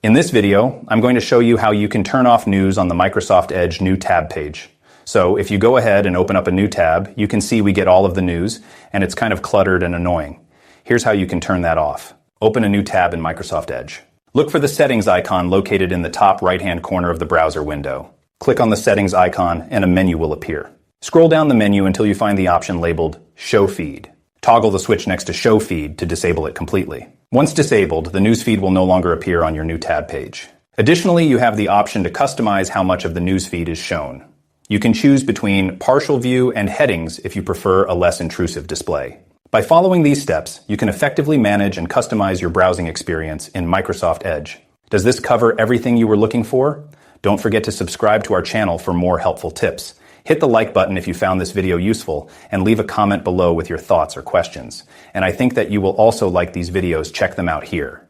In this video, I'm going to show you how you can turn off news on the Microsoft Edge new tab page. So if you go ahead and open up a new tab, you can see we get all of the news, and it's kind of cluttered and annoying. Here's how you can turn that off. Open a new tab in Microsoft Edge. Look for the settings icon located in the top right-hand corner of the browser window. Click on the settings icon and a menu will appear. Scroll down the menu until you find the option labeled Show Feed. Toggle the switch next to Show Feed to disable it completely. Once disabled, the news feed will no longer appear on your new tab page. Additionally, you have the option to customize how much of the news feed is shown. You can choose between partial view and headings if you prefer a less intrusive display. By following these steps, you can effectively manage and customize your browsing experience in Microsoft Edge. Does this cover everything you were looking for? Don't forget to subscribe to our channel for more helpful tips. Hit the like button if you found this video useful, and leave a comment below with your thoughts or questions. And I think that you will also like these videos. Check them out here.